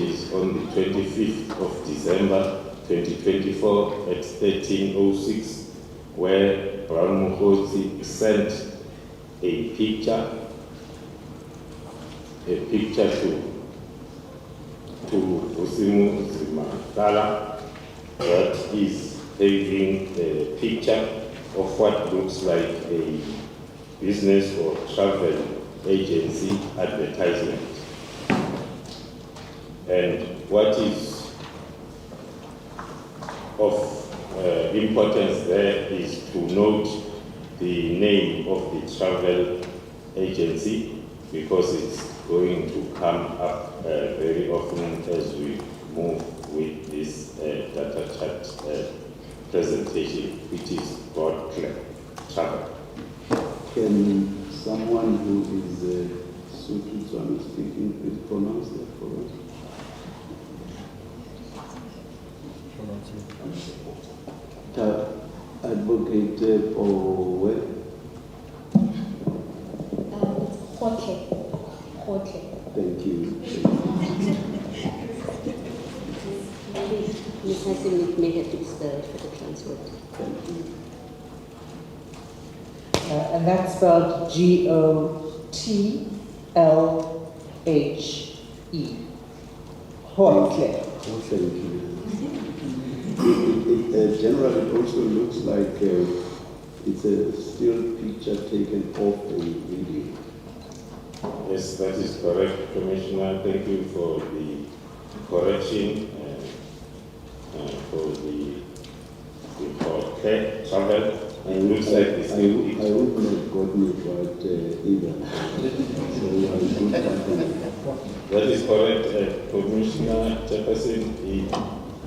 is on the 25th of December 2024 at 13:06, where Brown Mkhwanazi sent a picture to Nhlanhla that is having a picture of what looks like a business or travel agency advertisement. And what is of importance there is to note the name of the travel agency, because it's going to come up very often as we move with this data chart presentation, which is Gauteng Travel. Can someone who is Sotho speaking please pronounce that for us? Advocate Owe. Thank you. Ms. Hassan may have to be spelled for the translate. And that's spelled Gotlhe. Gauteng. Thank you. Generally, it also looks like it's a still picture taken off a video. Yes, that is correct, Commissioner. Thank you for the correction for the travel. It looks like it's I wouldn't have gotten it right either. So I should that is correct, Commissioner Jefferson. It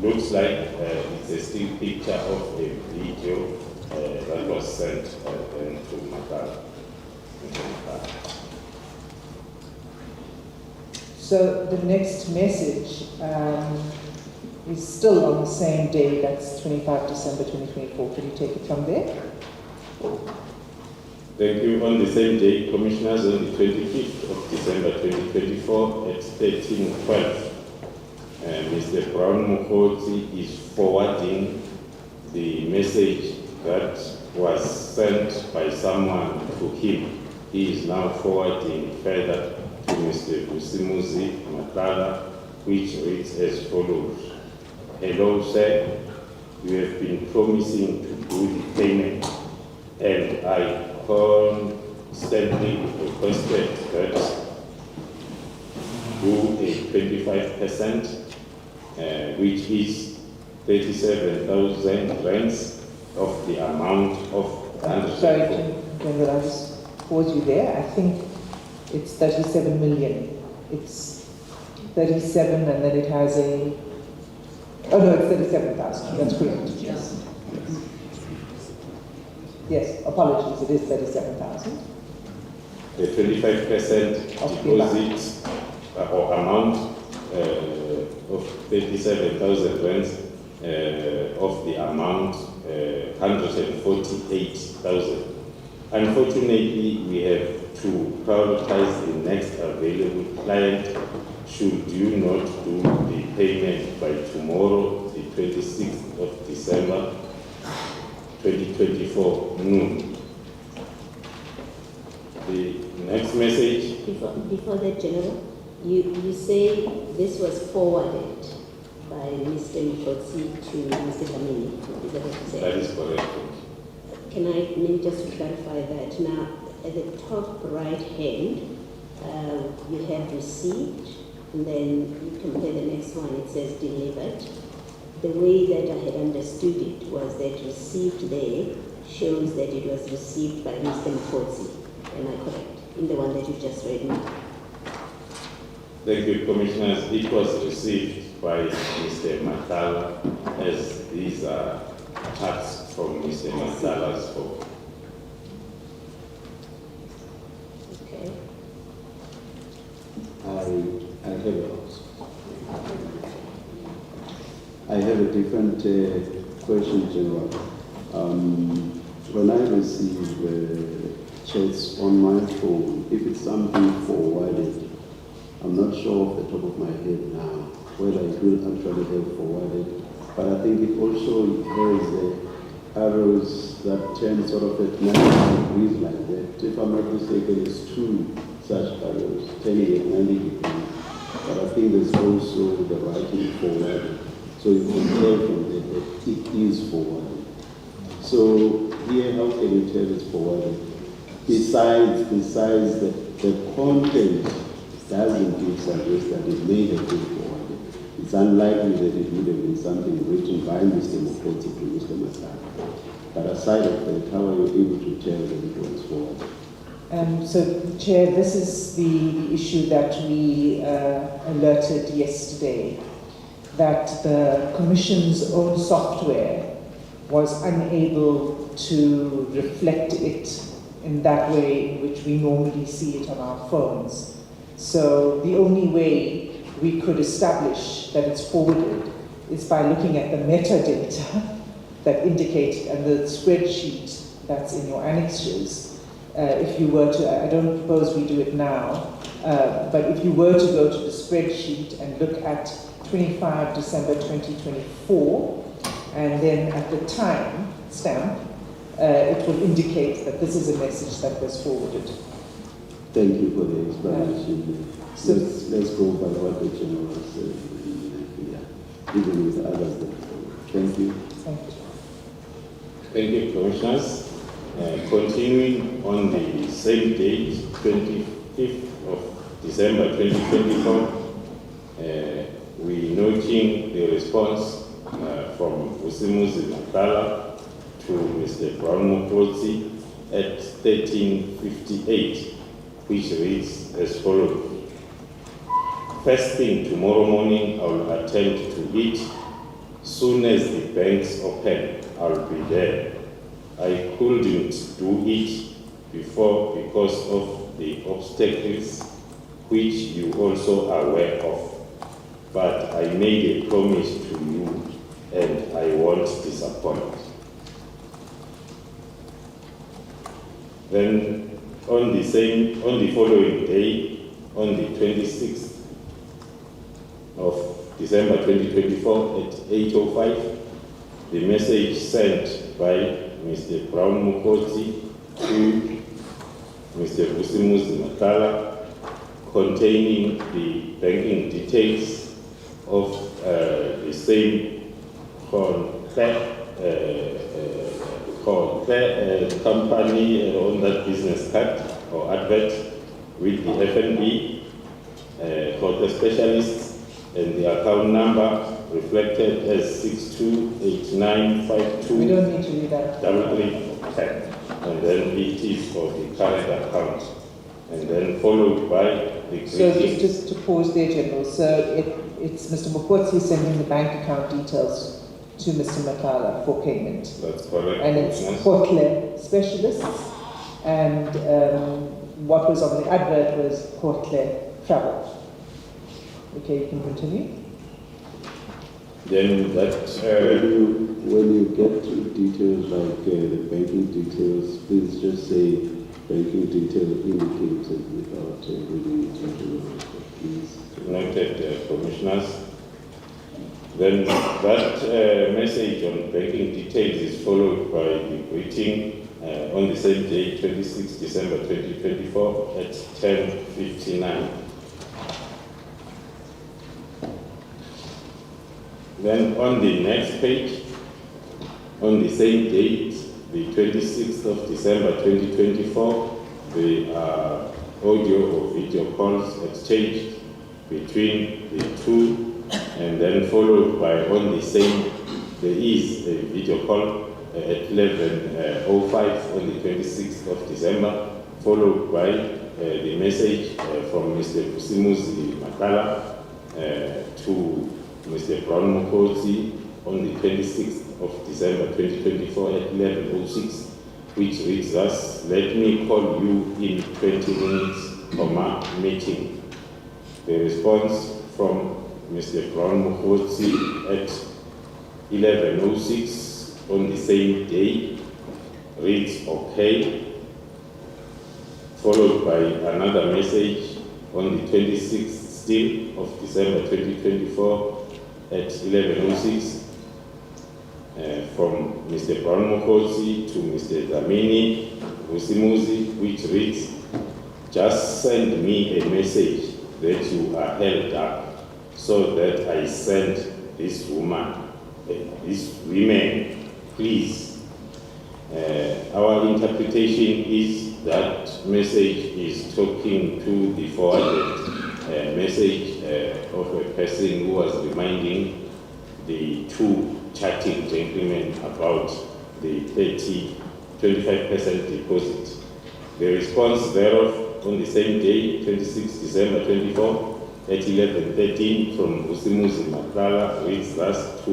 looks like it's a still picture of a video that was sent to Nhlanhla. So the next message is still on the same day, that's 25 December 2024. Can you take it from there? Thank you. On the same day, Commissioners, on the 25th of December 2024 at 13:12, Mr. Brown Mkhwanazi is forwarding the message that was sent by someone to him. He is now forwarding further to Mr. Nhlanhla, which reads as follows. Hello, sir. You have been promising to do the payment, and I constantly requested that do a 25%, which is 37,000 rands of the amount of. Sorry, General, I'll just pause you there. I think it's 37 million. It's 37 and then it has a, oh no, it's 37,000. That's correct. Yes. Yes, apologies, it is 37,000. The 25% deposit or amount of 37,000 rands of the amount 148,000. Unfortunately, we have to prioritize the next available client should you not do the payment by tomorrow, the 26th of December 2024 noon. The next message. Before that, General, you say this was forwarded by Mr. Mkhwanazi to Mr. Kamini. Is that what you say? That is correct. Can I maybe just to clarify that? Now, at the top right hand, you have received, and then you compare the next one, it says delivered. The way that I had understood it was that received there shows that it was received by Mr. Mkhwanazi. Am I correct? In the one that you just read now? Thank you, Commissioners. It was received by Mr. Nhlanhla, as these are charts from Mr. Nhlanhla's phone. Okay. I have a different question, General. When I receive chats on my phone, if it's something forwarded, I'm not sure off the top of my head now, whether it will actually have forwarded. But I think it also has arrows that turn sort of at 90 degrees like that. If I'm not mistaken, it's 2 such arrows turning at 90 degrees. But I think there's also the writing forward. So you can tell from that it is forwarded. So here, how can you tell it's forwarded? Besides the content doesn't suggest that it may have been forwarded. It's unlikely that it would have been something written by Mr. Mkhwanazi to Mr. Madlanga. But aside of that, how are you able to tell that it was forwarded? So, Chair, this is the issue that we alerted yesterday, that the Commission's own software was unable to reflect it in that way in which we normally see it on our phones. So the only way we could establish that it's forwarded is by looking at the metadata that indicate, and the spreadsheet that's in your annexes. If you were to, I don't propose we do it now, but if you were to go to the spreadsheet and look at 25 December 2024, and then at the time stamp, it will indicate that this is a message that was forwarded. Thank you for the explanation. So let's go by what the General said, even with others that thank you. Thank you. Thank you, Commissioners. Continuing on the same date, 25th of December 2024, we noting the response from Nhlanhla to Mr. Mkhwanazi at 13:58, which reads as follows. First thing tomorrow morning, I will attend to it. Soon as the banks open, I'll be there. I couldn't do it before because of the obstacles which you also are aware of. But I made a promise to you and I won't disappoint. Then on the following day, on the 26th of December 2024 at 8:05, the message sent by Mr. Mkhwanazi to Mr. Nhlanhla containing the banking details of the same company on that business card or advert with the FNB for the specialists, and the account number reflected as 628952. We don't need to read that. 3310, and then it is for the current account, and then followed by the So greeting. just to pause there, General. So it's Mr. Mkhwanazi sending the bank account details to Mr. Nhlanhla for payment. That's correct. And it's Commissioners. Kotle Specialists, and what was on the advert was Kotle Travel. Okay, you can continue. Then that When you get to details like the banking details, please just say banking detail indicated without reading it into the please. noted, Commissioners. Then that message on banking details is followed by the greeting on the same day, 26 December 2024 at 10:59. Then on the next page, on the same date, the 26th of December 2024, the audio or video calls exchanged between the two, and then followed by on the same, there is a video call at 11:05 on the 26th of December, followed by the message from Mr. Nhlanhla to Mr. Mkhwanazi on the 26th of December 2024 at 11:06, which reads thus: let me call you in 20 minutes, meeting. The response from Mr. Mkhwanazi at 11:06 on the same day reads okay, followed by another message on the 26th still of December 2024 at 11:06 from Mr. Brown Mkhwanazi to Mr. Dlamini Vusimuzi, which reads, "Just send me a message that you are held up so that I send this woman, these women, please." Our interpretation is that message is talking to the forwarded message of a person who was reminding the two chatting gentlemen about the 25% deposit. The response thereof on the same day, 26 December 24, at 11:13 from Vusimuzi Nhlanhla reads thus to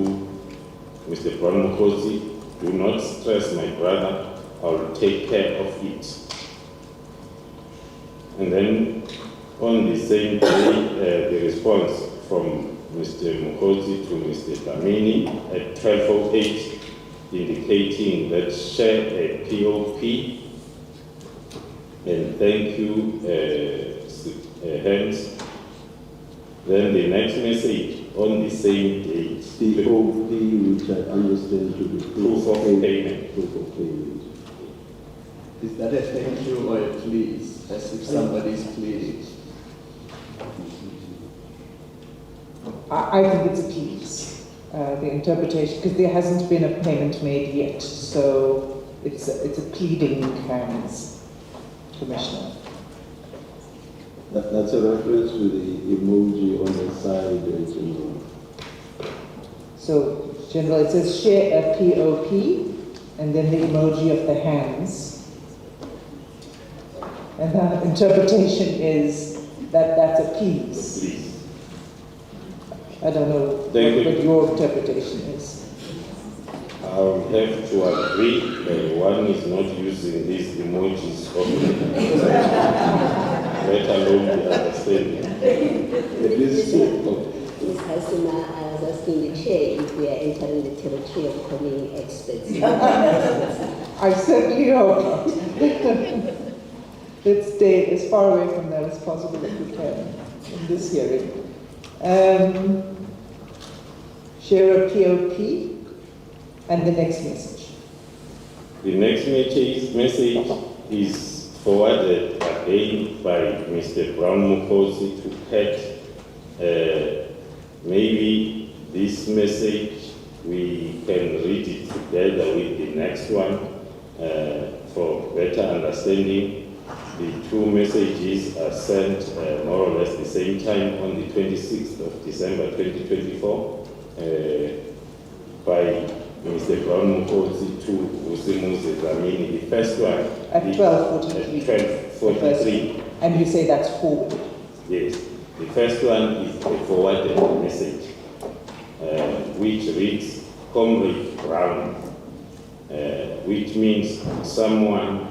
Mr. Brown Mkhwanazi, "Do not stress, my brother, I will take care of it." And then on the same day, the response from Mr. Mkhwanazi to Mr. Dlamini at 12:08, indicating that share a POP and thank you, hence. Then the next message on the same day, POP, which I understand to be proof of payment. Proof of payment. Is that a thank you or a please, as if somebody is pleading? I think it's a please. The interpretation, because there hasn't been a payment made yet, so it's a pleading hands, Commissioner. That's a reference to the emoji on the side, General. So, General, it says share a POP, and then the emoji of the hands. And the interpretation is that that's a please. Please. I don't know what your interpretation is. I will have to agree, one is not using these emojis often, let alone the understanding. Ms. Hasima, I was asking the chair if we are entering the territory of calling experts. I certainly hope not. Let's stay as far away from that as possible if we can in this hearing. Share a POP and the next message. The next message is forwarded again by Mr. Brown Mkhwanazi to Pat. Maybe this message we can read it together with the next one for better understanding. The two messages are sent more or less the same time on the 26th of December 2024 by Mr. Brown Mkhwanazi to Vusimuzi Dlamini. The first one At 12:43. At 12:43. And you say that's forward. Yes. The first one is a forwarded message, which reads, Comrade Brown, which means someone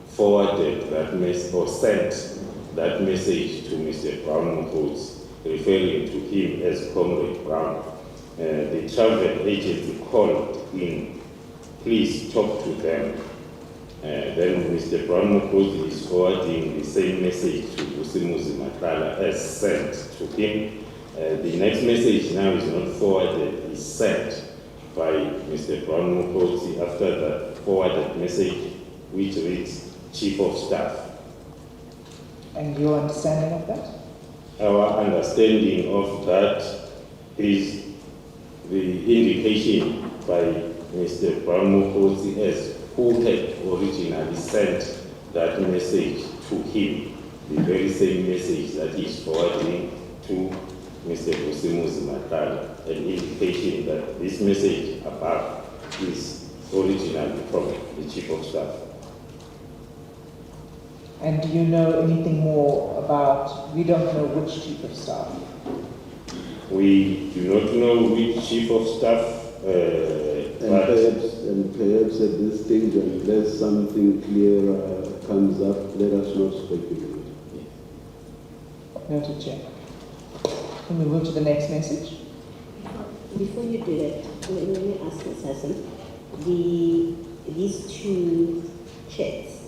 forwarded that message or sent that message to Mr. Brown Mkhwanazi, referring to him as Comrade Brown. The travel agency called in, please talk to them. Then Mr. Brown Mkhwanazi is forwarding the same message to Vusimuzi Nhlanhla as sent to him. The next message now is not forwarded, is sent by Mr. Brown Mkhwanazi after that forwarded message, which reads, Chief of Staff. And your understanding of that? Our understanding of that is the indication by Mr. Brown Mkhwanazi as who had originally sent that message to him, the very same message that he is forwarding to Mr. Vusimuzi Nhlanhla, an indication that this message above is originally from the Chief of Staff. And do you know anything more about, we don't know which Chief of Staff? We do not know which Chief of Staff, and perhaps at this stage, unless something clear comes up, let us not speculate. Noted, Chair. Can we move to the next message? Before you do that, let me ask Ms. Hassan, these two checks,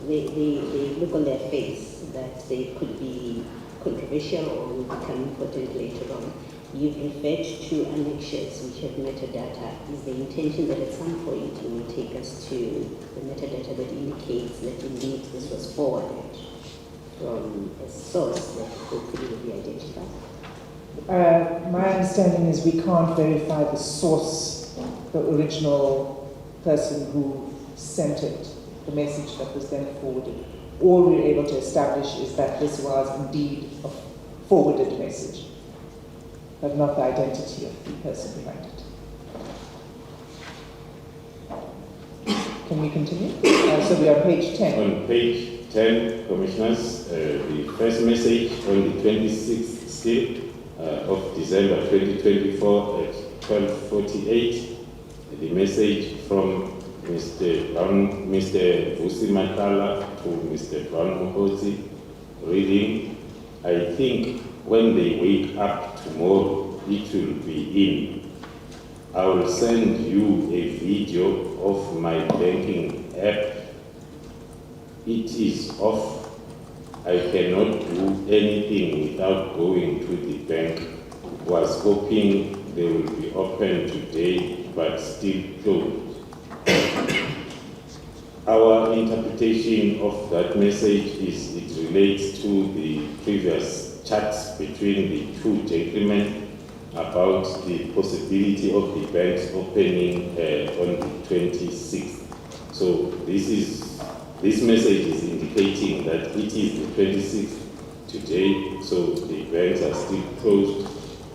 they look on their face that they could be controversial or will become important later on. You've referred to annexures which have metadata. Is the intention that at some point you will take us to the metadata that indicates that indeed this was forwarded from a source that hopefully will be identified? My understanding is we can't verify the source, the original person who sent it, the message that was then forwarded. All we're able to establish is that this was indeed a forwarded message, but not the identity of the person behind it. Can we continue? So we are on page 10. On page 10, Commissioners, the first message on the 26th still of December 2024 at 12:48, the message from Mr. Vusi Matala to Mr. Mkhwanazi, reading, I think when they wake up tomorrow, it will be in. I will send you a video of my banking app. It is off. I cannot do anything without going to the bank. Was hoping they will be open today, but still closed. Our interpretation of that message is it relates to the previous chats between the two gentlemen about the possibility of the banks opening on the 26th. So this message is indicating that it is the 26th today, so the banks are still closed,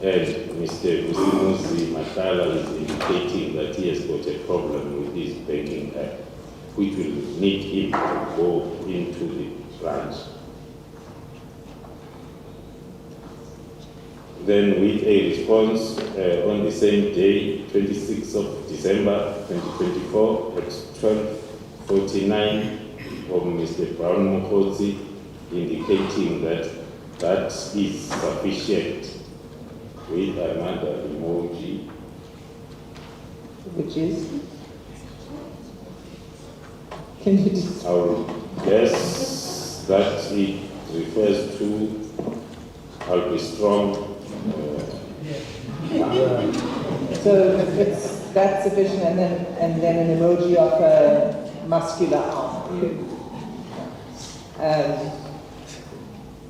and Mr. Vusi Matala is indicating that he has got a problem with his banking app, which will need him to go into the branch. Then with a response on the same day, 26th of December 2024 at 12:49 from Mr. Mkhwanazi, indicating that that is sufficient, with another emoji. Which is? Can you just... I would guess that it refers to, I'll be strong. So that's sufficient, and then an emoji of a muscular arm.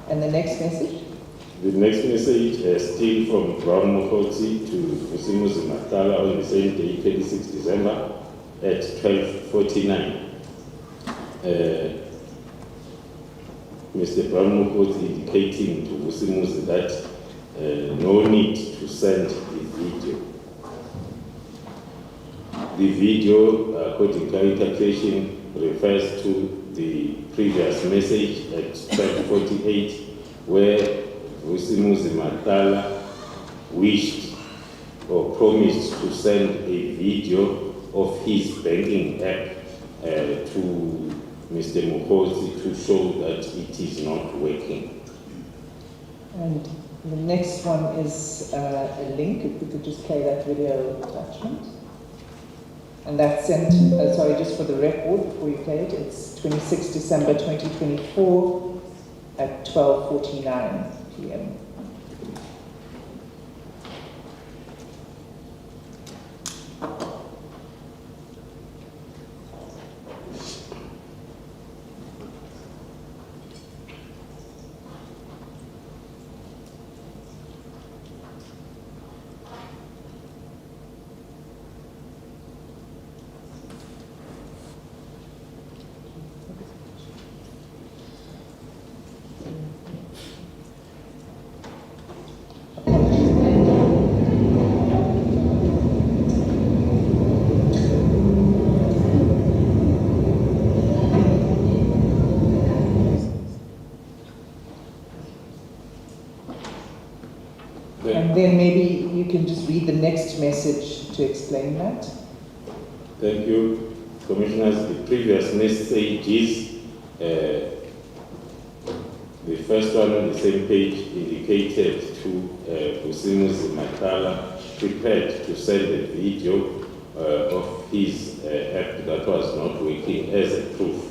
And the next message? The next message is still from Mkhwanazi to Vusi Matala on the same day, 26 December at 12:49. Mr. Mkhwanazi indicating to Vusi that no need to send the video. The video, according to our interpretation, refers to the previous message at 12:48, where Vusi Matala wished or promised to send a video of his banking app to Mr. Mkhwanazi to show that it is not working. And the next one is a link. If we could just play that video attachment. And that's sent, sorry, just for the record, before you play it, it's 26 December 2024 at 12:49 p.m. And then maybe you can just read the next message to explain that. Thank you, Commissioners. The previous messages, the first one on the same page indicated to Vusi Matala prepared to send a video of his app that was not working as a proof,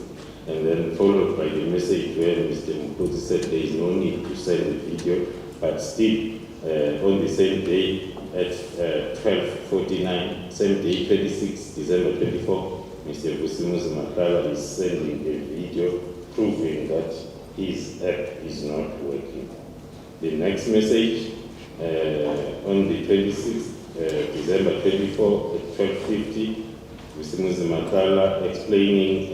and then followed by the message where Mr. Mkhwanazi said there is no need to send the video, but still on the same day at 12:49, same day, 26 December 24, Mr. Nhlanhla is sending a video proving that his app is not working. The next message on the 26th December 24 at 12:50, Mr. Nhlanhla explaining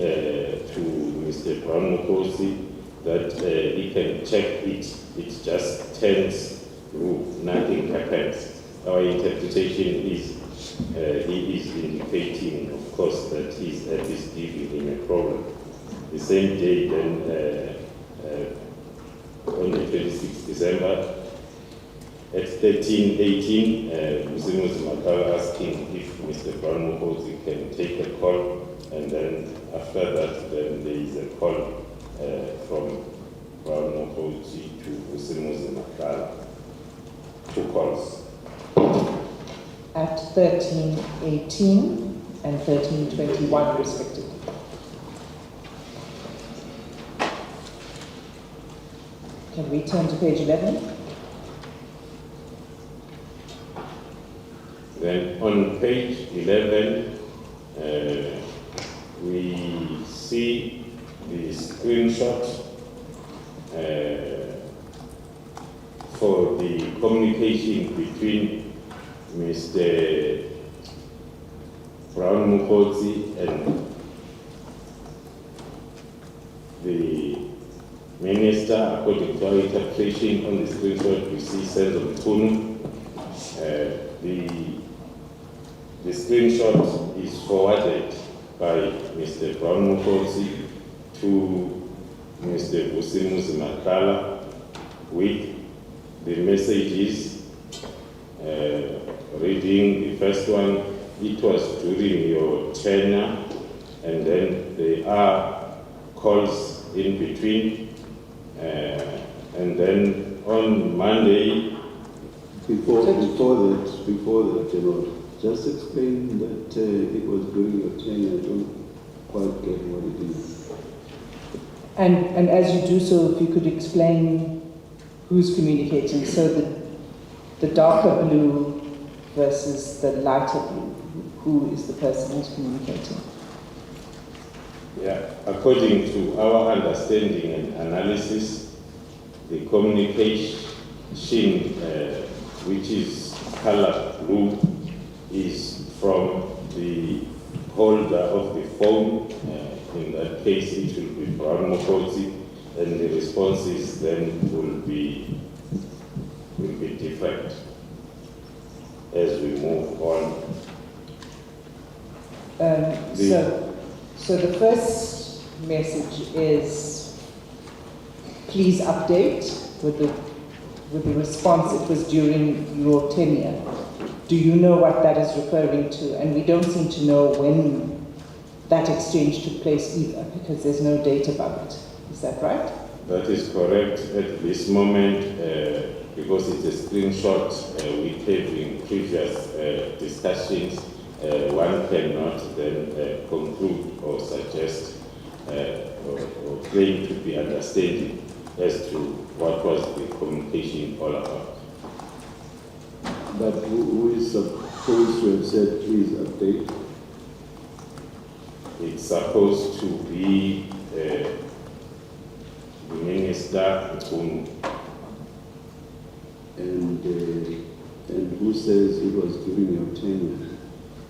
to Mr. Mkhwanazi that he can check it just turns blue, nothing happens. Our interpretation is he is indicating, of course, that his app is giving him a problem. The same day then, on the 26th December, at 13:18, Mr. Nhlanhla asking if Mr. Mkhwanazi can take a call, and then after that, then there is a call from Mkhwanazi to Mr. Nhlanhla. 2 calls. At 13:18 and 13:21 respectively. Can we turn to page 11? Then on page 11, we see the screenshot for the communication between Mr. Mkhwanazi and the minister. According to our interpretation on the screenshot, we see Senzo Mkhunu. The screenshot is forwarded by Mr. Mkhwanazi to Mr. Nhlanhla with the messages. Reading the first one, it was during your tenure, and then there are calls in between, and then on Monday. Before that, just explain that it was during your tenure. I don't quite get what it is. And as you do so, if you could explain who's communicating. So the darker blue versus the lighter blue, who is the person who's communicating? Yeah, according to our understanding and analysis, the communication, which is colored blue, is from the holder of the phone. In that case, it will be Mkhwanazi, and the responses then will be different as we move on. So the first message is, please update with the response. It was during your tenure. Do you know what that is referring to? And we don't seem to know when that exchange took place either, because there's no date about it. Is that right? That is correct at this moment, because it's a screenshot we had in previous discussions. One cannot then conclude or suggest or claim to be understanding as to what was the communication all about. But who is supposed to have said, please update? It's supposed to be the Minister Mkhunu. And who says it was during your tenure?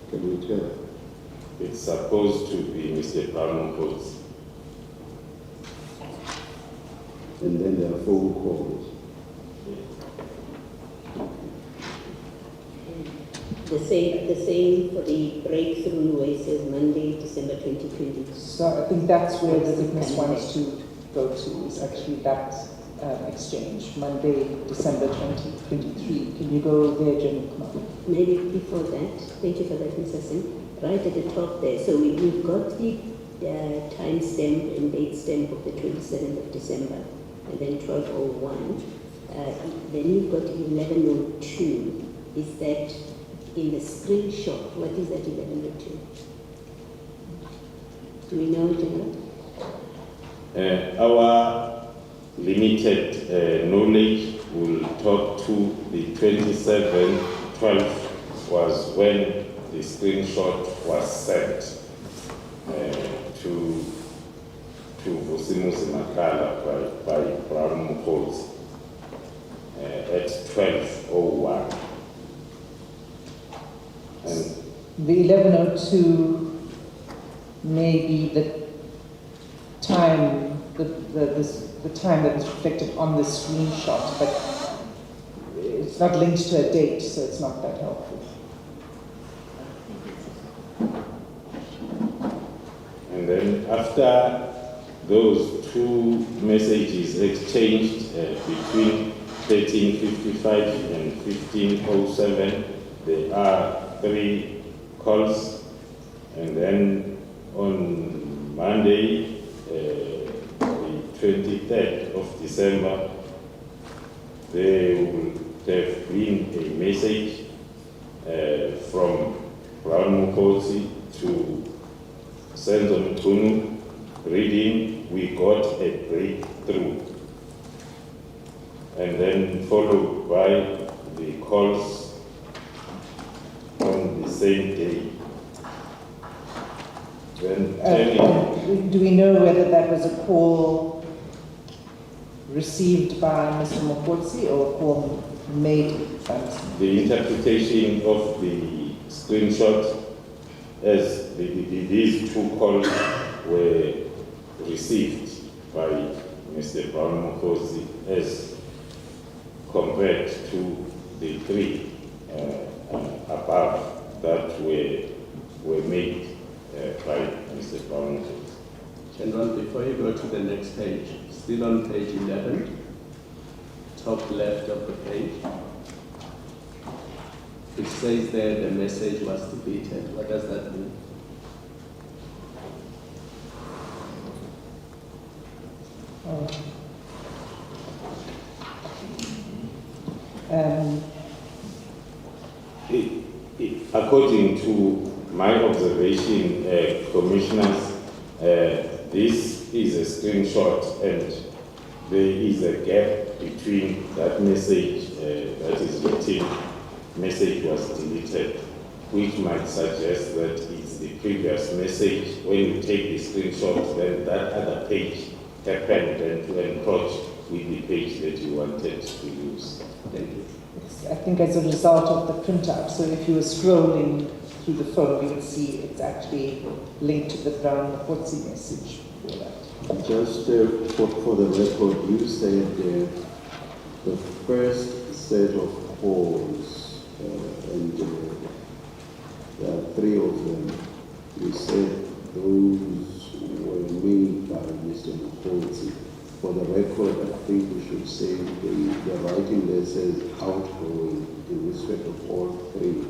Can we tell? It's supposed to be Mr. Mkhwanazi. And then there are phone calls. The same for the breakthrough where it says Monday, December 2020. So I think that's where the witness wants to go to, is actually that exchange, Monday, December 2023. Can you go there, General Khumalo? Maybe before that, thank you for that, Mr. Singh. Right at the top there, so we've got the time stamp and date stamp of the 27th of December, and then 12:01. Then you've got 11:02. Is that in the screenshot? What is that 11:02? Do we know, General? Our limited knowledge will talk to the 27/12 was when the screenshot was sent to Vusimuzi Makala by Brown Mkhwanazi at 12:01. And The 11:02 may be the time, the time that is reflected on the screenshot, but it's not linked to a date, so it's not that helpful. And then after those two messages exchanged between 13:55 and 15:07, there are 3 calls. And then on Monday, the 23rd of December, there will have been a message from Brown Mkhwanazi to Senzo Mkhunu reading, "We got a breakthrough." And then followed by the calls on the same day. Then Do we know whether that was a call received by Mr. Mkhwanazi or a call made by Mr. the interpretation of the screenshot as these 2 calls were received by Mr. Brown Mkhwanazi as compared to the 3 above that were made by Mr. Brown Mkhwanazi. General, before you go to the next page, still on page 11, top left of the page, it says there the message was deleted. What does that mean? According to my observation, commissioners, this is a screenshot and there is a gap between that message that is written, message was deleted, which might suggest that it's the previous message. When you take the screenshot, then that other page happened and to encroach with the page that you wanted to use. Thank you. I think as a result of the printout, so if you were scrolling through the phone, you would see it's actually linked to the Brown Mkhwanazi message for that. Just for the record, you said the first set of calls, and there are 3 of them, you said those were made by Mr. Mkhwanazi. For the record, I think we should say the writing there says outgoing in respect of all 3.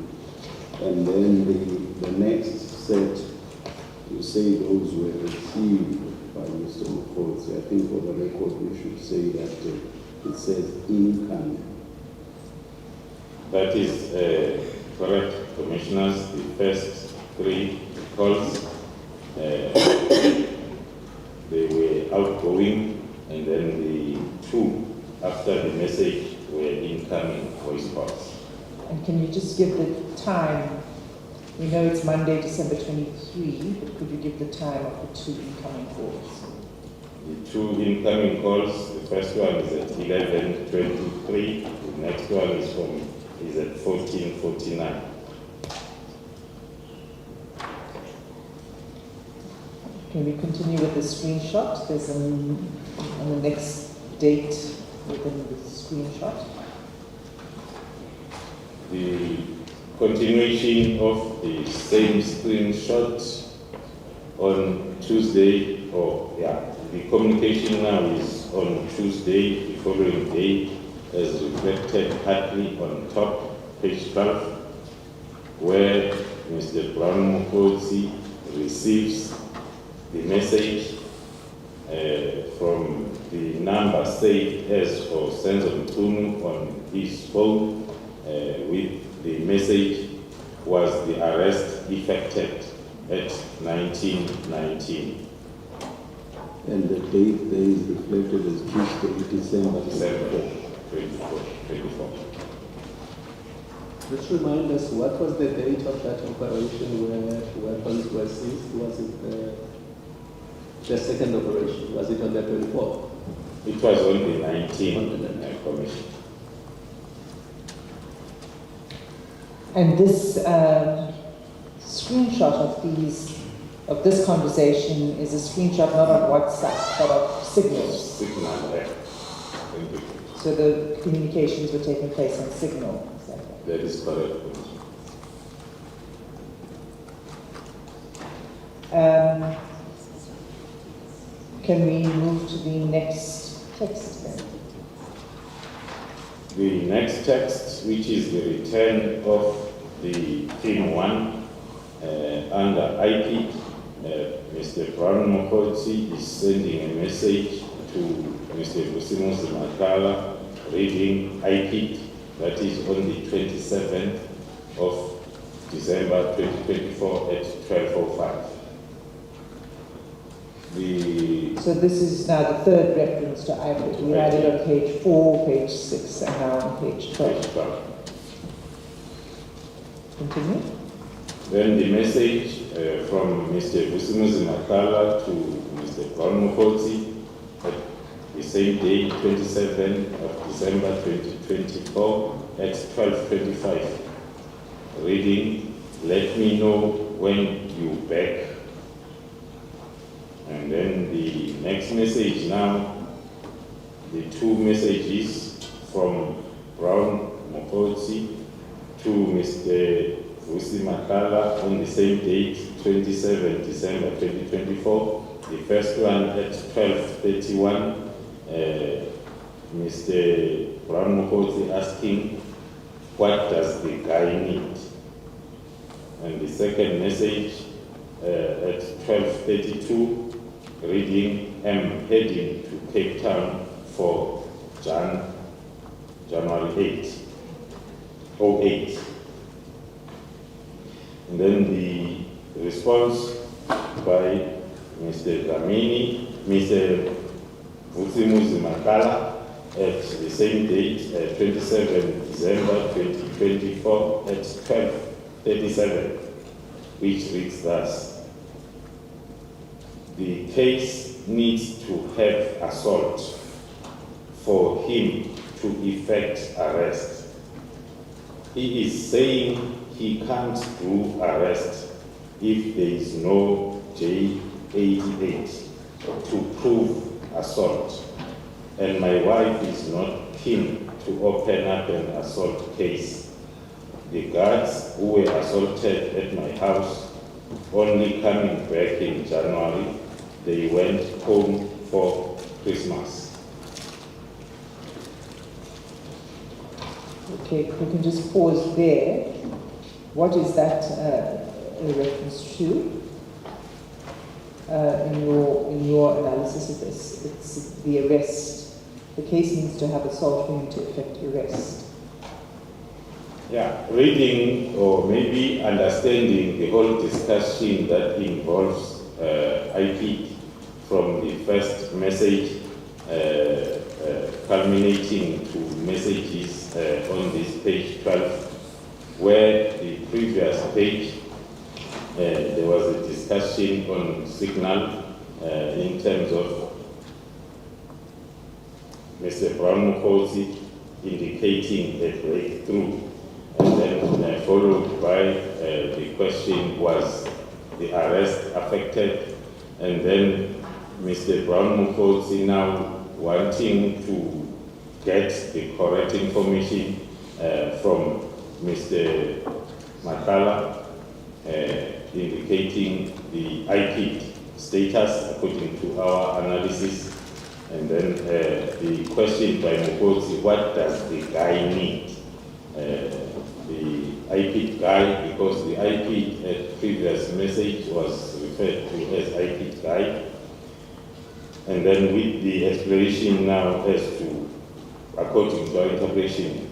And then the next set, you say those were received by Mr. Mkhwanazi. I think for the record, we should say that it says incoming. That is correct, commissioners. The first 3 calls, they were outgoing, and then the 2 after the message were incoming voice calls. And can you just give the time? We know it's Monday, December 23, but could you give the time of the 2 incoming calls? The 2 incoming calls, the first one is at 11:23, the next one is at 14:49. Can we continue with the screenshot? There's on the next date within the screenshot. The continuation of the same screenshot on Tuesday, the communication now is on Tuesday, the following day, as reflected partly on top, page 12, where Mr. Brown Mkhwanazi receives the message from the number saved as for Senzo Mkhunu on his phone, with the message was the arrest effected at 1919. And the date there is reflected as Tuesday, December. 2024. Just remind us, what was the date of that operation where weapons were seized? Was it the second operation? Was it on the 24th? It was on the 19th commission. And this screenshot of this conversation is a screenshot not of WhatsApp, but of Signals. Signal, thank you. So the communications were taking place on Signal. Is that right? That is correct. Can we move to the next text then? The next text, which is the return of the theme 1 under IP, Mr. Brown Mkhwanazi is sending a message to Mr. Nhlanhla reading IP, that is on the 27th of December 2024 at 12:05. So this is now the third reference to IPIT. We had it on page 4, page 6, and now on page 12. Continue. Then the message from Mr. Nhlanhla to Mr. Brown Mkhwanazi at the same day, 27th of December 2024 at 12:25. Reading, let me know when you back. And then the next message now, the two messages from Brown Mkhwanazi to Mr. Nhlanhla on the same date, 27 December 2024. The first one at 12:31, Mr. Brown Mkhwanazi asking, what does the guy need? And the second message at 12:32, reading, I'm heading to Cape Town for January 08. And then the response by Mr. Dlamini, Mr. Nhlanhla at the same date, 27 December 2024 at 12:37, which reads thus. The case needs to have assault for him to effect arrest. He is saying he can't do arrest if there is no J88 to prove assault, and my wife is not keen to open up an assault case. The guards who were assaulted at my house only coming back in January, they went home for Christmas. Okay, we can just pause there. What is that a reference to in your analysis of this? It's the arrest. The case needs to have assault for him to effect arrest. Yeah, reading or maybe understanding the whole discussion that involves IP from the first message culminating to messages on this page 12, where the previous page there was a discussion on signal in terms of Mr. Brown Mkhwanazi indicating a breakthrough, and then followed by the question, was the arrest affected? And then Mr. Brown Mkhwanazi now wanting to get the correct information from Mr. Nhlanhla, indicating the IP status according to our analysis. And then the question by Mkhwanazi, what does the guy need? The IP guy, because the IP previous message was referred to as IP guy. And then with the explanation now as to, according to our interpretation,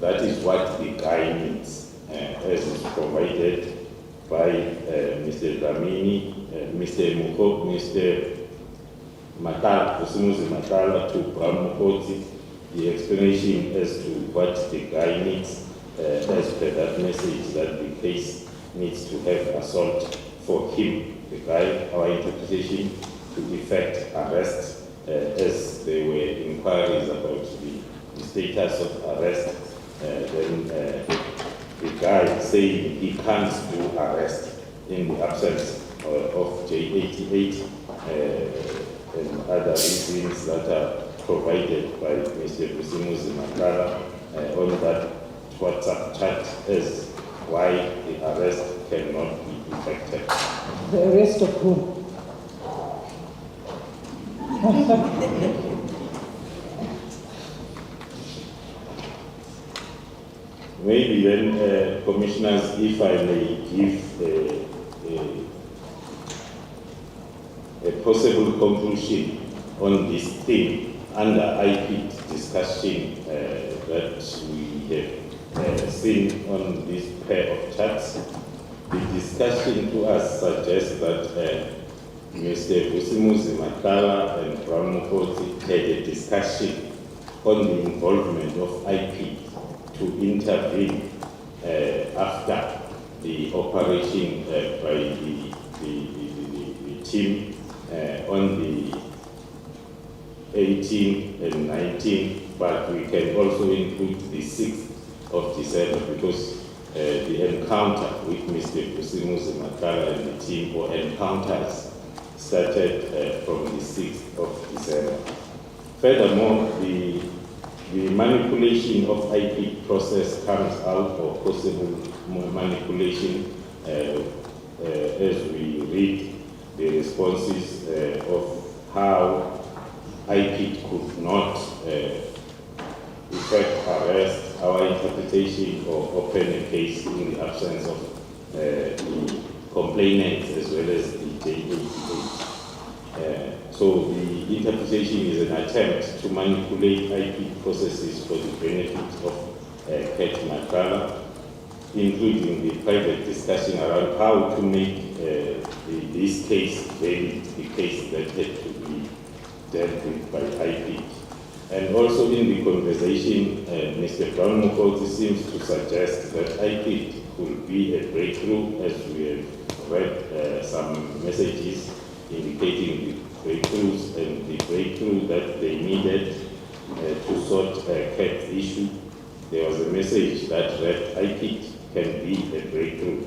that is what the guy needs, as is provided by Mr. Dlamini, Mr. Nhlanhla to Brown Mkhwanazi, the explanation as to what the guy needs, as per that message, that the case needs to have assault for him, the guy, our interpretation, to effect arrest, as there were inquiries about the status of arrest, then the guy saying he can't do arrest in the absence of J88 and other reasons that are provided by Mr. Nhlanhla on that WhatsApp chat as why the arrest cannot be effected. The arrest of whom? Maybe then, commissioners, if I may give a possible conclusion on this theme under IP discussion that we have seen on this pair of charts. The discussion to us suggests that Mr. Nhlanhla and Mkhwanazi had a discussion on the involvement of IP to intervene after the operation by the team on the 18th and 19th, but we can also include the 6th of December because the encounter with Mr. Nhlanhla and the team, or encounters, started from the 6th of December. Furthermore, the manipulation of IP process comes out, or possible manipulation, as we read the responses of how IP could not effect arrest, our interpretation, or open a case in the absence of the complainant as well as the J88. So the interpretation is an attempt to manipulate IP processes for the benefit of Nhlanhla, including the private discussion around how to make this case valid, the case that had to be dealt with by IP. And also in the conversation, Mr. Mkhwanazi seems to suggest that IP could be a breakthrough, as we have read some messages indicating the breakthroughs and the breakthrough that they needed to sort a cat issue. There was a message that read IP can be a breakthrough.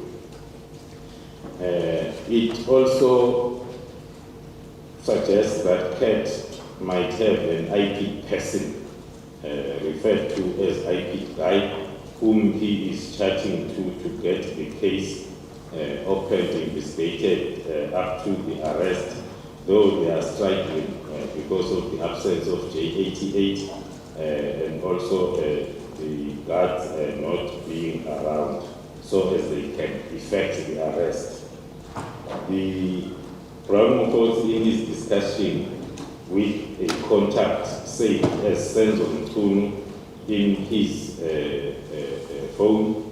It also suggests that CAT might have an IP person referred to as IP guy, whom he is chatting to get the case opened, investigated up to the arrest, though they are struggling because of the absence of J88 and also the guards not being around, so as they can effect the arrest. The Mkhwanazi in his discussion with a contact saved as Senzo Mtunu in his phone,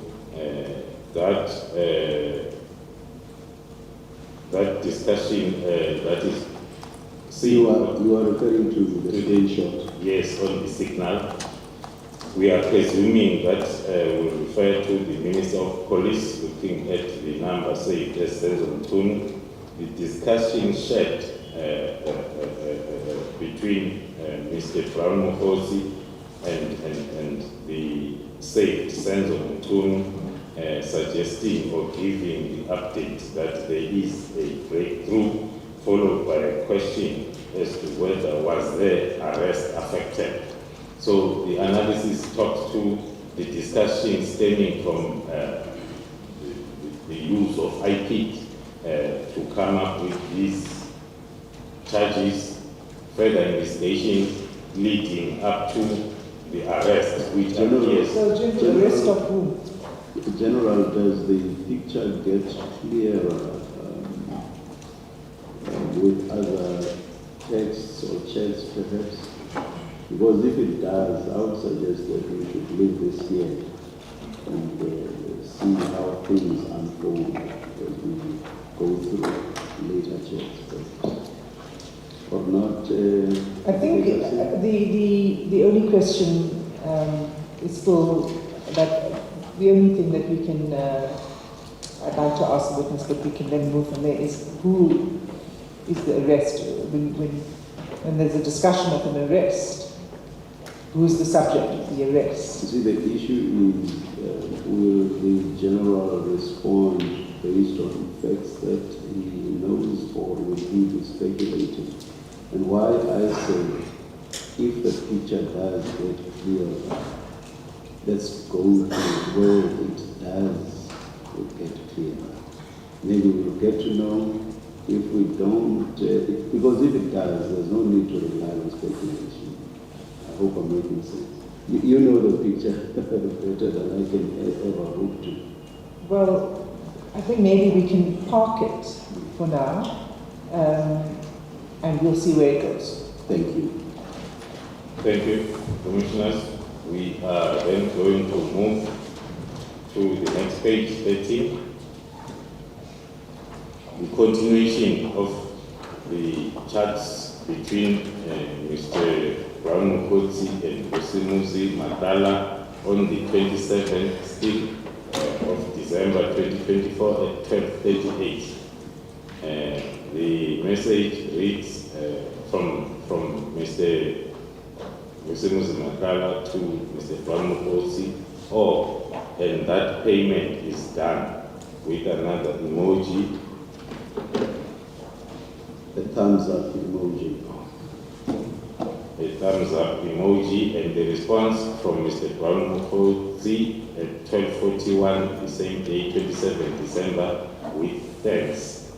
that discussion that is you are referring to the screenshot. Yes, on the signal. We are presuming that will refer to the Minister of Police, looking at the number saved as Senzo Mtunu. The discussion shared between Mr. Mkhwanazi and the saved Senzo Mtunu, suggesting or giving the update that there is a breakthrough, followed by a question as to whether was their arrest affected. So the analysis talks to the discussion stemming from the use of IP to come up with these charges, further investigation leading up to the arrest, which appears. So, the arrest of whom? General, does the picture get clearer with other texts or chats perhaps? Because if it does, I would suggest that we should leave this here and see how things unfold as we go through later chats. or not? I think the only question is still that the only thing that we can, I'd like to ask the witness, but we can then move from there, is who is the arrest? When there's a discussion of an arrest, who's the subject of the arrest? You see, the issue is will the general respond based on facts that he knows, or will he be speculating? And why I say, if the picture does get clearer, let's go to where it does get clearer. Maybe we'll get to know. If we don't, because if it does, there's no need to rely on speculation. I hope I'm making sense. You know the picture better than I can ever hope to. Well, I think maybe we can park it for now, and we'll see where it goes. Thank you. Thank you, Commissioners. We are then going to move to the next page, 13. The continuation of the chats between Mr. Brown Mkhwanazi and Mkhwanazi Madlanga on the 27th still of December 2024 at 12:38. The message reads from Mr. Mkhwanazi Madlanga to Mr. Brown Mkhwanazi, and that payment is done, with another emoji, A thumbs up emoji. a thumbs up emoji, and the response from Mr. Brown Mkhwanazi at 12:41 the same day, 27 December, with thanks,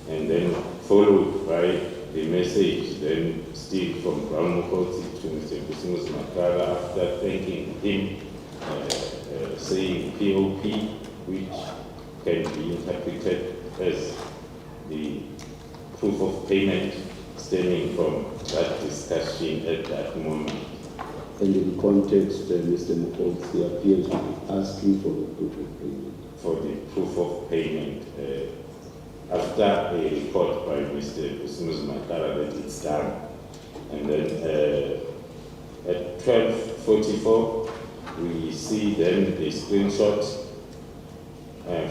and then followed by the message then still from Brown Mkhwanazi to Mr. Mkhwanazi Madlanga after thanking him, saying POP, which can be interpreted as the proof of payment stemming from that discussion at that moment. And in context, Mr. Mkhwanazi appears to be asking for the proof of payment. For the proof of payment, after a report by Mr. Mkhwanazi Madlanga that it's done. And then at 12:44, we see then the screenshot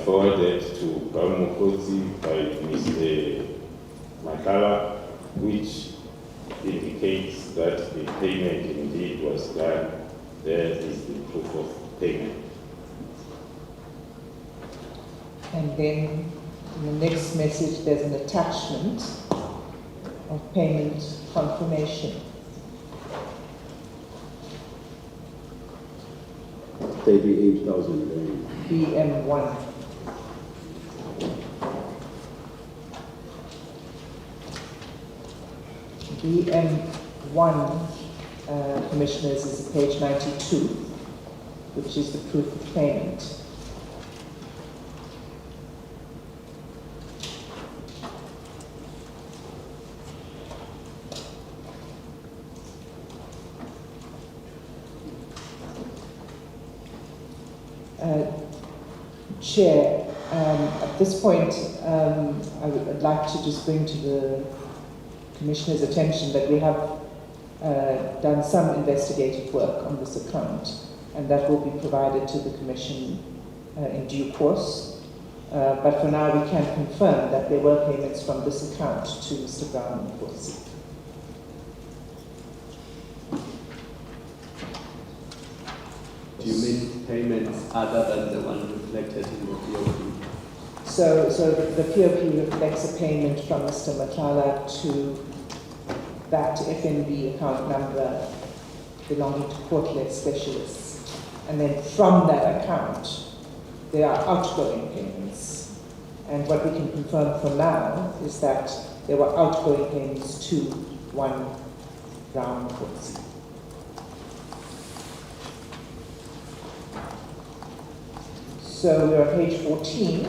forwarded to Brown Mkhwanazi by Mr. Madlanga, which indicates that the payment indeed was done. There is the proof of payment. And then in the next message, there's an attachment of payment confirmation. 38,000 rand. BM1. BM1, Commissioners, is page 92, which is the proof of payment. Chair, at this point, I'd like to just bring to the Commissioner's attention that we have done some investigative work on this account, and that will be provided to the Commission in due course. But for now, we can confirm that there were payments from this account to Mr. Brown Mkhwanazi. Do you mean payments other than the one reflected in the POP? So the POP reflects a payment from Mr. Nhlanhla to that FNB account number belonging to court-led specialists. And then from that account, there are outgoing payments. And what we can confirm for now is that there were outgoing payments to one Brown Mkhwanazi. So we're on page 14.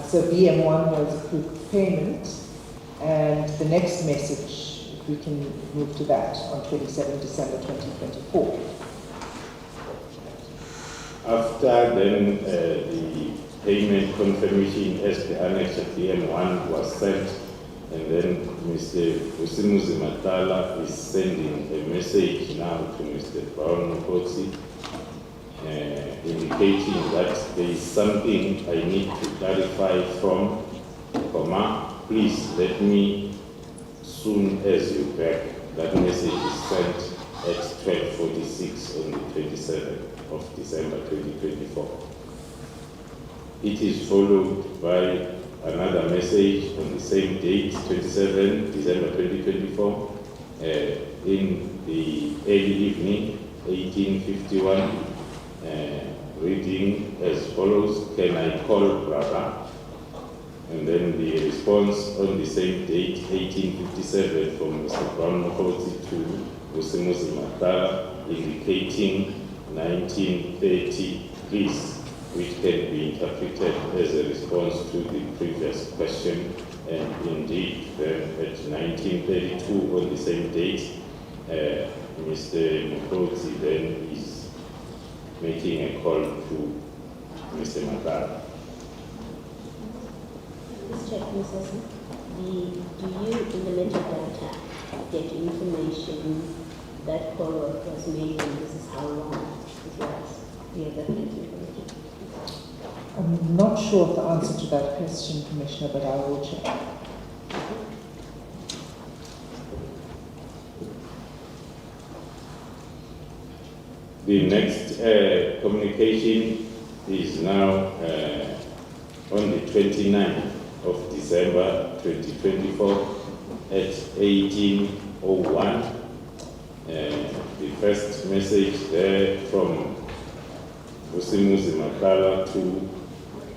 So BM1 was a proof of payment, and the next message, if we can move to that, on 27 December 2024. After then the payment confirmation as the annex of BM1 was sent And then Mr. Vusimuzi Matala is sending a message now to Mr. Brown Mkhwanazi, indicating that there is something I need to clarify from Koma. Please let me soon as you back. That message is sent at 12:46 on the 27th of December 2024. It is followed by another message on the same date, 27 December 2024, in the early evening, 1851, reading as follows: "Can I call brother?" And then the response on the same date, 1857, from Mr. Brown Mkhwanazi to Vusimuzi Matala, indicating 1930, please, which can be interpreted as a response to the previous question. And indeed, then at 1932, on the same date, Mr. Mkhwanazi then is making a call to Mr. Matala. Let's check, Mrs. Do you, in the metadata, get information that call was made and this is how long it was? Do you have that information? I'm not sure of the answer to that question, Commissioner, but I will check. The next communication is now on the 29th of December 2024 at 18:01. The first message there from Vusimuzi Matala to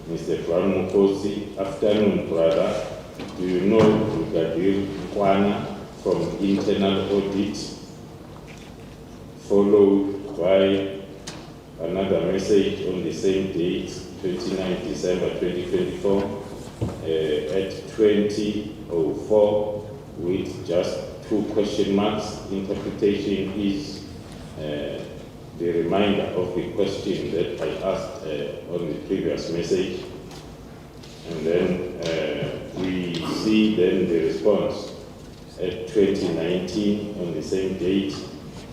Mr. Brown Mkhwanazi: "Afternoon, brother. Do you know Brigadier Mkhwana from internal audit?" Followed by another message on the same date, 29 December 2024, at 20:04, with just 2 question marks. Interpretation is the reminder of the question that I asked on the previous message. And then we see then the response at 2019 on the same date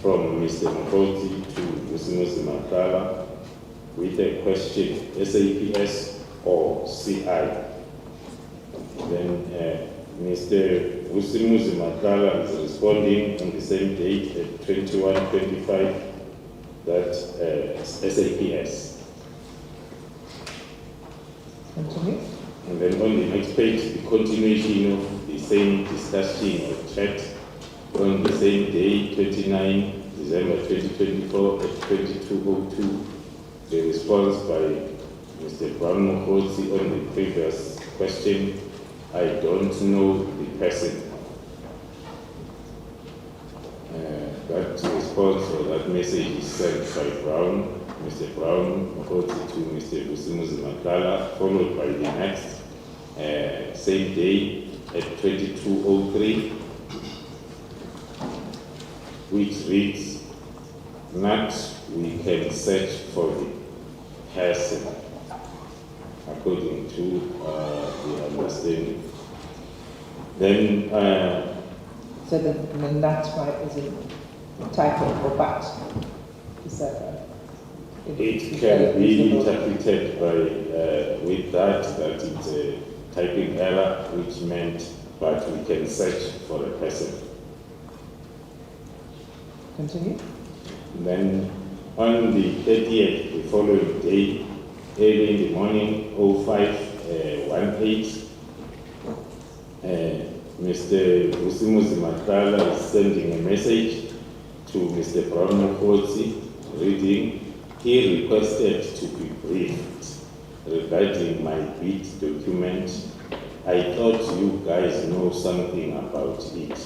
from Mr. Mkhwanazi to Vusimuzi Matala with a question: SAPS or CI? Then Mr. Vusimuzi Matala is responding on the same date at 21:25 that SAPS. Continue. And then on the next page, the continuation of the same discussion or chat on the same day, 29 December 2024 at 22:02, the response by Mr. Brown Mkhwanazi on the previous question: "I don't know the person." That response or that message is sent by Mr. Brown Mkhwanazi to Mr. Vusimuzi Matala, followed by the next same day at 22:03, which reads: "Not we can search for the person," according to the understanding. Then So the not right is in typo or but. Is that right? it can be interpreted by with that it's a typing error, which meant but we can search for a person. Continue. Then on the 30th, the following day, early in the morning, 05:18, Mr. Vusimuzi Matala is sending a message to Mr. Brown Mkhwanazi, reading: "He requested to be briefed regarding my bid document. I thought you guys know something about it."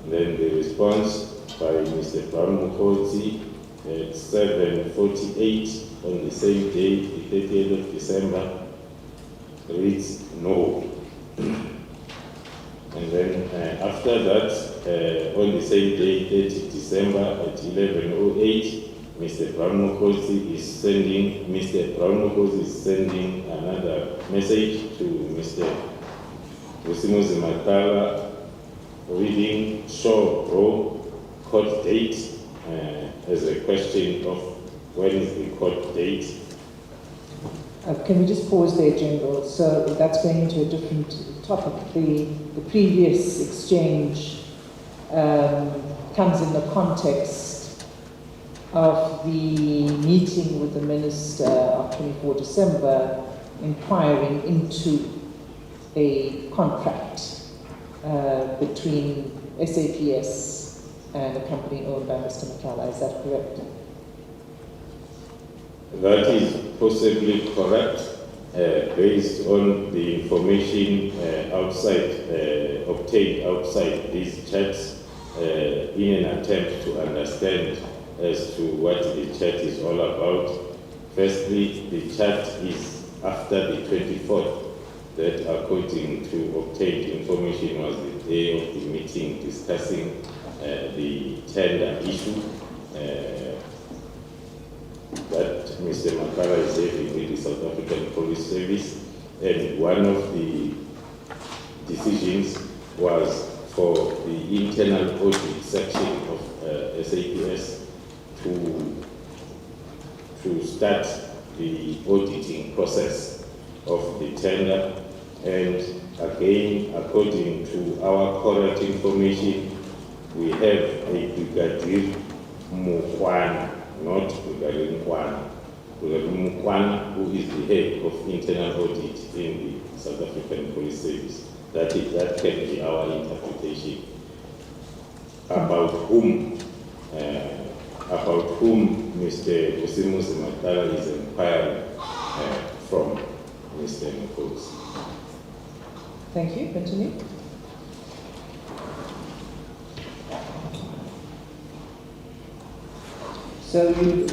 Then the response by Mr. Brown Mkhwanazi at 7:48 on the same day, the 30th of December, reads: "No." And then after that, on the same day, 30 December at 11:08, Mr. Brown Mkhwanazi is sending another message to Mr. Vusimuzi Makala reading Shaw Row court date as a question of when is the court date. Can we just pause there, General? So that's going into a different topic. The previous exchange comes in the context of the meeting with the Minister of 24 December inquiring into a contract between SAPS and a company owned by Mr. Nhlanhla. Is that correct? That is possibly correct, based on the information obtained outside these chats, in an attempt to understand as to what the chat is all about. Firstly, the chat is after the 24th, that according to obtained information was the day of the meeting discussing the tender issue that Mr. Makala is having with the South African Police Service, and one of the decisions was for the internal audit section of SAPS to start the auditing process of the tender. And again, according to our current information, we have a Brigadier Mkhwanazi, not Brigadier Mkhwanazi. Brigadier Mkhwanazi, who is the head of internal audit in the South African Police Service. That can be our interpretation about whom Mr. Vusimuzi Makala is inquiring from Mr. Mkhwanazi. Thank you. Continue. So you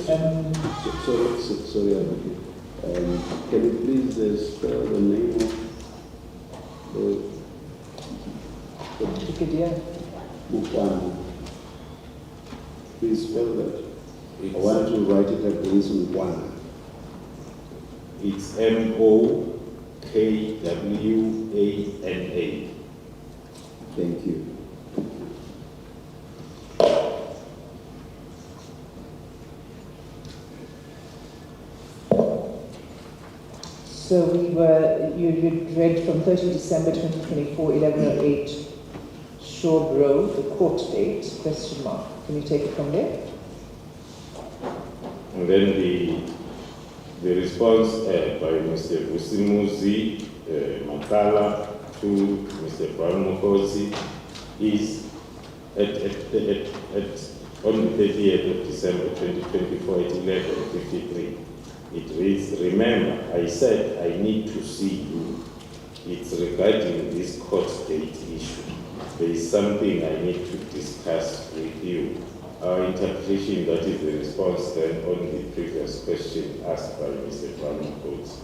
Sorry, Abby. Can you please spell the name of the Brigadier Mkhwanazi? Please spell that. I want to write it against Mkhwanazi. It's Mokwwana. Thank you. So you read from 30 December 2024, 11:08, Shaw Road, the court date, question mark. Can you take it from there? And then the response by Mr. Vusimuzi Makala to Mr. Mkhwanazi is on the 30th of December 2024 at 11:53. It reads, remember, I said I need to see you. It's regarding this court date issue. There is something I need to discuss with you. Our interpretation, that is the response then on the previous question asked by Mr. Mkhwanazi.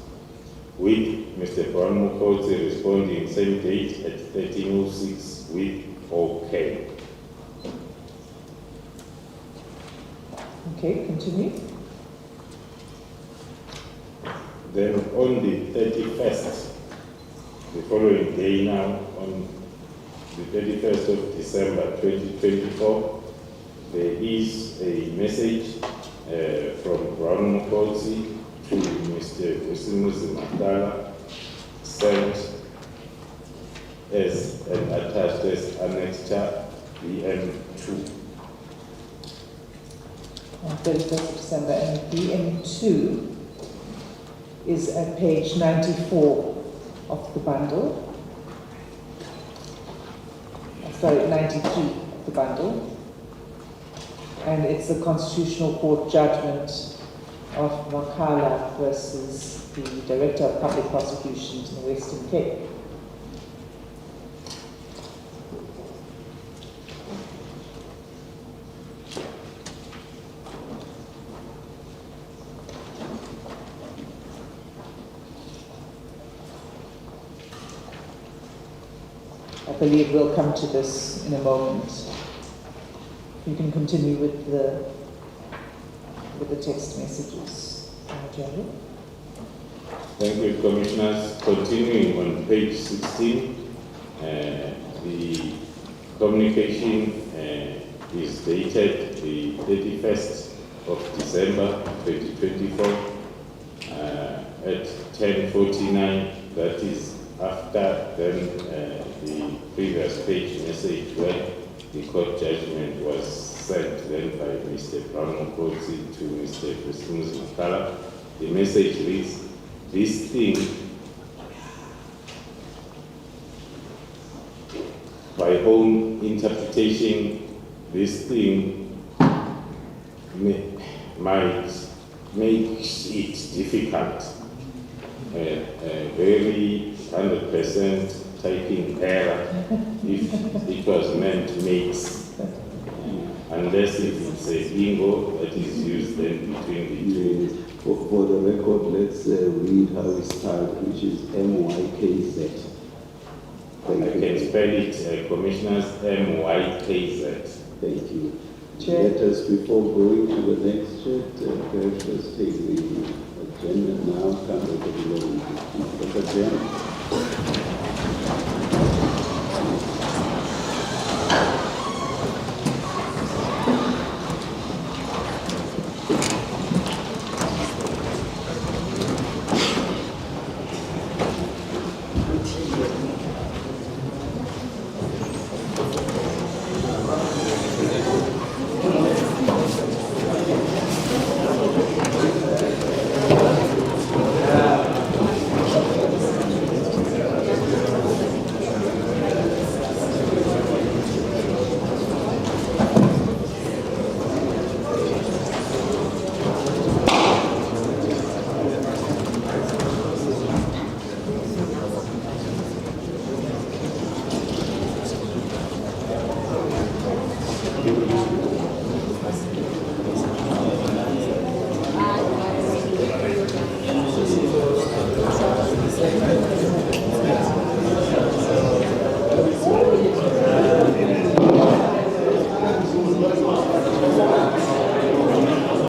With Mr. Mkhwanazi responding same date at 13:06 with OK. Okay, continue. Then on the 31st, the following day now, on the 31st of December 2024, there is a message from Mkhwanazi to Mr. Vusimuzi Makala, sent as an attached as annexure BM2. On 31st of December, and BM2 is at page 94 of the bundle. Sorry, 93 of the bundle. And it's the Constitutional Court judgment of Makala versus the Director of Public Prosecutions in the Western Cape. I believe we'll come to this in a moment. You can continue with the text messages, General. Thank you, Commissioners. Continuing on page 16, The communication is dated the 31st of December 2024 at 10:49. That is after then the previous page message where the court judgment was sent then by Mr. Mkhwanazi to Mr. Nhlanhla. The message reads, "This thing, by own interpretation, this thing might make it difficult. Very 100% typing error if it was meant makes, unless it's a bingo that is used then between the two." For the record, let's read how it's spelled, which is MYKZ. I can spell it, Commissioners, MYKZ. Thank you. Chair. Let us, before going to the next chat, perhaps let's take the agenda now. Come to the agenda.